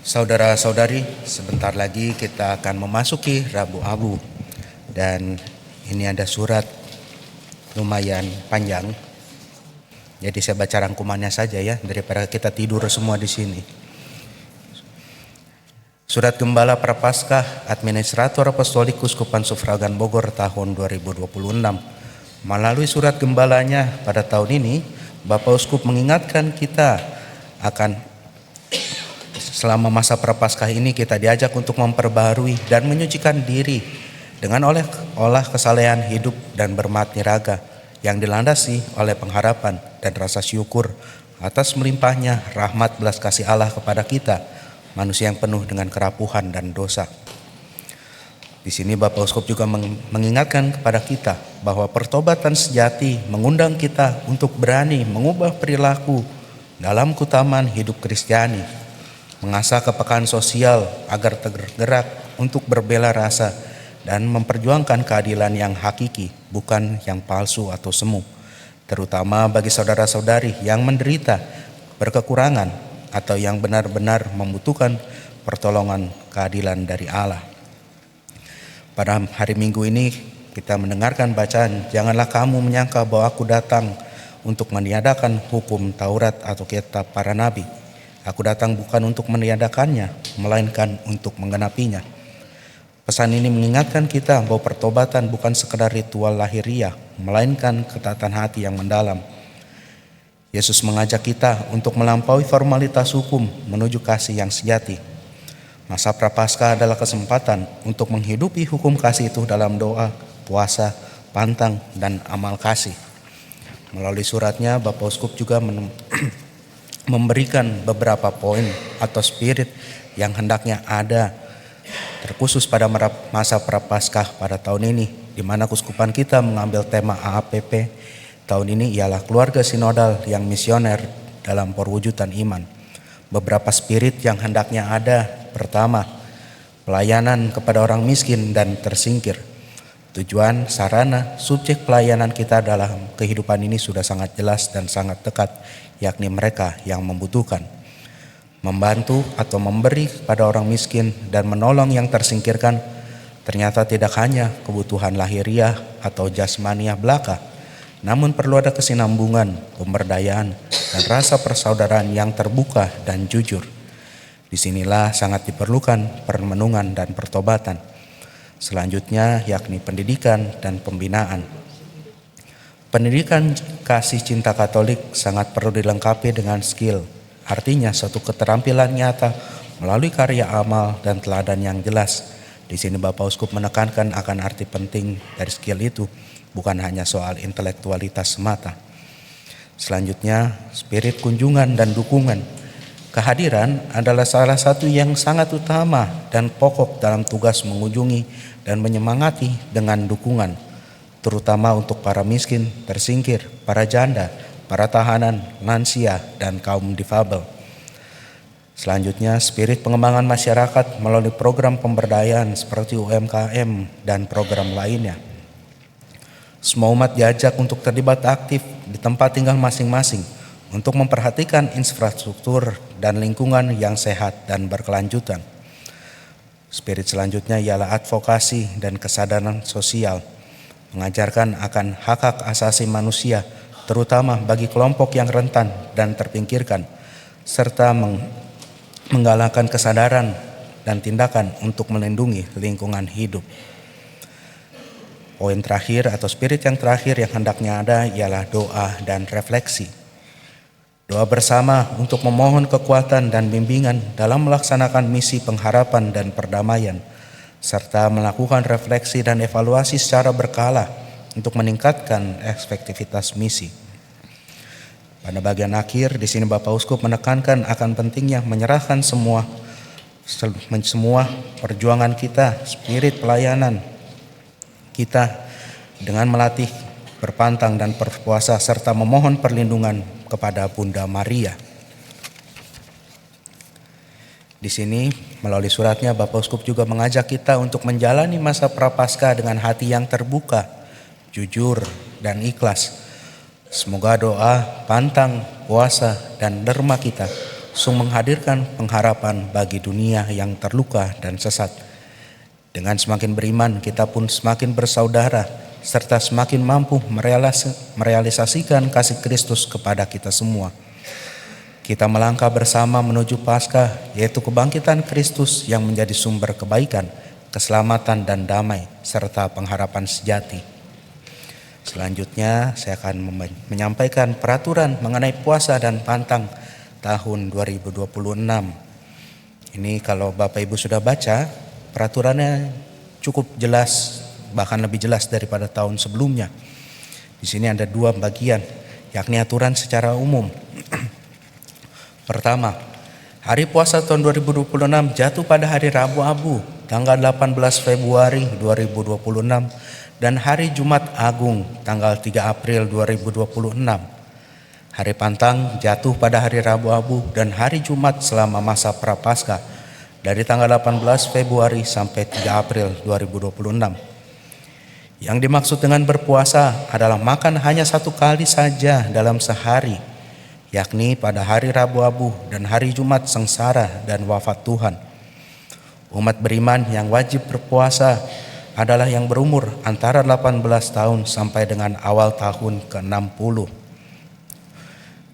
Saudara-saudari, sebentar lagi kita akan memasuki Rabu Abu. Dan ini ada surat lumayan panjang. Jadi saya baca rangkumannya saja ya, daripada kita tidur semua di sini. Surat Gembala Prapaskah Administrator Apostolik Kuskupan Sufragan Bogor tahun 2026. Melalui surat gembalanya pada tahun ini, Bapak Uskup mengingatkan kita akan selama masa Prapaskah ini kita diajak untuk memperbaharui dan menyucikan diri dengan olah kesalehan hidup dan bermatni raga yang dilandasi oleh pengharapan dan rasa syukur atas melimpahnya rahmat belas kasih Allah kepada kita, manusia yang penuh dengan kerapuhan dan dosa. Di sini Bapak Uskup juga mengingatkan kepada kita bahwa pertobatan sejati mengundang kita untuk berani mengubah perilaku dalam keutamaan hidup Kristiani, mengasah kepekaan sosial agar tergerak untuk berbela rasa dan memperjuangkan keadilan yang hakiki, bukan yang palsu atau semu, terutama bagi saudara-saudari yang menderita, berkekurangan, atau yang benar-benar membutuhkan pertolongan keadilan dari Allah. Pada hari Minggu ini kita mendengarkan bacaan, janganlah kamu menyangka bahwa aku datang untuk meniadakan hukum Taurat atau kitab para nabi. Aku datang bukan untuk meniadakannya, melainkan untuk menggenapinya. Pesan ini mengingatkan kita bahwa pertobatan bukan sekedar ritual lahiriah, melainkan ketaatan hati yang mendalam. Yesus mengajak kita untuk melampaui formalitas hukum menuju kasih yang sejati. Masa Prapaskah adalah kesempatan untuk menghidupi hukum kasih itu dalam doa, puasa, pantang, dan amal kasih. Melalui suratnya, Bapak Uskup juga memberikan beberapa poin atau spirit yang hendaknya ada terkhusus pada masa Prapaskah pada tahun ini, di mana Kuskupan kita mengambil tema AAPP tahun ini ialah keluarga sinodal yang misioner dalam perwujudan iman. Beberapa spirit yang hendaknya ada: pertama, pelayanan kepada orang miskin dan tersingkir. Tujuan, sarana, subjek pelayanan kita dalam kehidupan ini sudah sangat jelas dan sangat dekat, yakni mereka yang membutuhkan. Membantu atau memberi pada orang miskin dan menolong yang tersingkirkan ternyata tidak hanya kebutuhan lahiriah atau jasmaniah belaka, namun perlu ada kesinambungan, pemberdayaan, dan rasa persaudaraan yang terbuka dan jujur. Disinilah sangat diperlukan permenungan dan pertobatan. Selanjutnya yakni pendidikan dan pembinaan. Pendidikan kasih cinta Katolik sangat perlu dilengkapi dengan skill, artinya suatu keterampilan nyata melalui karya amal dan teladan yang jelas. Di sini Bapak Uskup menekankan akan arti penting dari skill itu, bukan hanya soal intelektualitas semata. Selanjutnya, spirit kunjungan dan dukungan. Kehadiran adalah salah satu yang sangat utama dan pokok dalam tugas mengunjungi dan menyemangati dengan dukungan, terutama untuk para miskin, tersingkir, para janda, para tahanan, lansia, dan kaum difabel. Selanjutnya, spirit pengembangan masyarakat melalui program pemberdayaan seperti UMKM dan program lainnya. Semua umat diajak untuk terlibat aktif di tempat tinggal masing-masing untuk memperhatikan infrastruktur dan lingkungan yang sehat dan berkelanjutan. Spirit selanjutnya ialah advokasi dan kesadaran sosial, mengajarkan akan hak-hak asasi manusia, terutama bagi kelompok yang rentan dan terpinggirkan, serta menggalakkan kesadaran dan tindakan untuk melindungi lingkungan hidup. Poin terakhir atau spirit yang terakhir yang hendaknya ada ialah doa dan refleksi. Doa bersama untuk memohon kekuatan dan bimbingan dalam melaksanakan misi pengharapan dan perdamaian, serta melakukan refleksi dan evaluasi secara berkala untuk meningkatkan efektivitas misi. Pada bagian akhir, di sini Bapak Uskup menekankan akan pentingnya menyerahkan semua perjuangan kita, spirit pelayanan kita dengan melatih berpantang dan berpuasa serta memohon perlindungan kepada Bunda Maria. Di sini melalui suratnya Bapak Uskup juga mengajak kita untuk menjalani masa Prapaskah dengan hati yang terbuka, jujur, dan ikhlas. Semoga doa, pantang, puasa, dan derma kita sung menghadirkan pengharapan bagi dunia yang terluka dan sesat. Dengan semakin beriman, kita pun semakin bersaudara, serta semakin mampu merealisasikan kasih Kristus kepada kita semua. Kita melangkah bersama menuju Paskah, yaitu kebangkitan Kristus yang menjadi sumber kebaikan, keselamatan dan damai, serta pengharapan sejati. Selanjutnya saya akan menyampaikan peraturan mengenai puasa dan pantang tahun 2026. Ini kalau Bapak Ibu sudah baca, peraturannya cukup jelas, bahkan lebih jelas daripada tahun sebelumnya. Di sini ada 2 bagian, yakni aturan secara umum. Pertama, hari puasa tahun 2026 jatuh pada hari Rabu Abu, tanggal 18 Februari 2026, dan hari Jumat Agung, tanggal 3 April 2026. Hari Pantang jatuh pada hari Rabu Abu dan hari Jumat selama masa Prapaskah, dari tanggal 18 Februari sampai 3 April 2026. Yang dimaksud dengan berpuasa adalah makan hanya 1 kali saja dalam sehari, yakni pada hari Rabu Abu dan hari Jumat sengsara dan wafat Tuhan. Umat beriman yang wajib berpuasa adalah yang berumur antara 18 tahun sampai dengan awal tahun ke-60.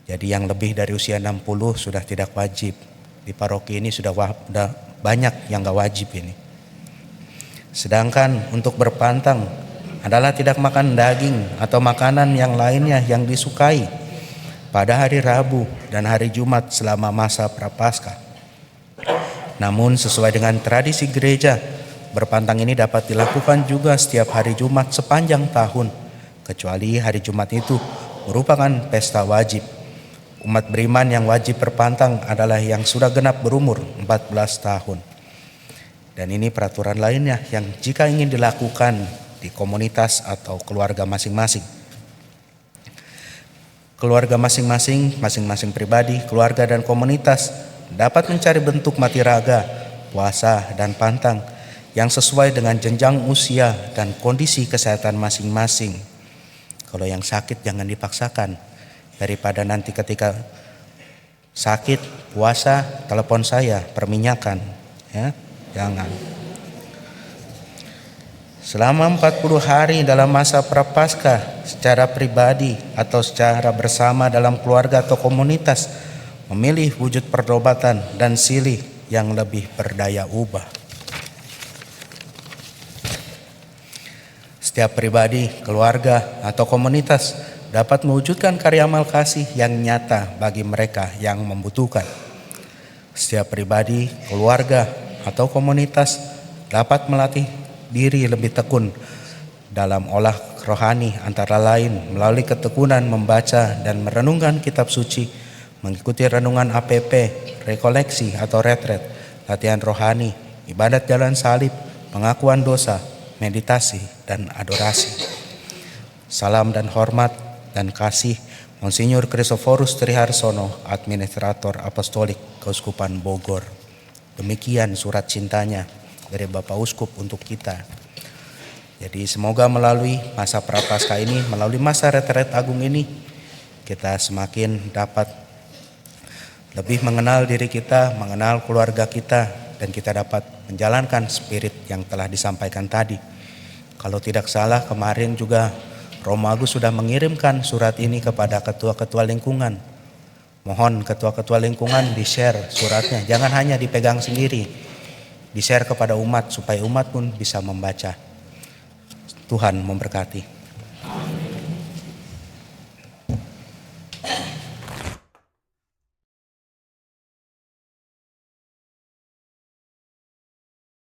Jadi yang lebih dari usia 60 sudah tidak wajib. Di paroki ini sudah banyak yang gak wajib ini. Sedangkan untuk berpantang adalah tidak makan daging atau makanan yang lainnya yang disukai pada hari Rabu dan hari Jumat selama masa Prapaskah. Namun sesuai dengan tradisi gereja, berpantang ini dapat dilakukan juga setiap hari Jumat sepanjang tahun, kecuali hari Jumat itu merupakan pesta wajib. Umat beriman yang wajib berpantang adalah yang sudah genap berumur 14 tahun. Dan ini peraturan lainnya yang jika ingin dilakukan di komunitas atau keluarga masing-masing. Keluarga masing-masing pribadi, keluarga dan komunitas dapat mencari bentuk mati raga, puasa dan pantang yang sesuai dengan jenjang usia dan kondisi kesehatan masing-masing. Kalau yang sakit jangan dipaksakan, daripada nanti ketika sakit puasa telepon saya perminyakan, ya jangan. Selama 40 hari dalam masa Prapaskah, secara pribadi atau secara bersama dalam keluarga atau komunitas, memilih wujud pertobatan dan silih yang lebih berdaya ubah. Setiap pribadi, keluarga atau komunitas dapat mewujudkan karya amal kasih yang nyata bagi mereka yang membutuhkan. Setiap pribadi, keluarga atau komunitas dapat melatih diri lebih tekun dalam olah rohani, antara lain melalui ketekunan membaca dan merenungkan kitab suci, mengikuti renungan APP, rekoleksi atau retret, latihan rohani, ibadat jalan salib, pengakuan dosa, meditasi dan adorasi. Salam dan hormat dan kasih Monsinyur Kristoforus Triharsono, Administrator Apostolik Keuskupan Bogor. Demikian surat cintanya dari Bapak Uskup untuk kita. Jadi semoga melalui masa Prapaskah ini, melalui masa retret agung ini, kita semakin dapat lebih mengenal diri kita, mengenal keluarga kita, dan kita dapat menjalankan spirit yang telah disampaikan tadi. Kalau tidak salah kemarin juga Romo Agus sudah mengirimkan surat ini kepada ketua-ketua lingkungan. Mohon ketua-ketua lingkungan di-share suratnya, jangan hanya dipegang sendiri, di-share kepada umat supaya umat pun bisa membaca. Tuhan memberkati.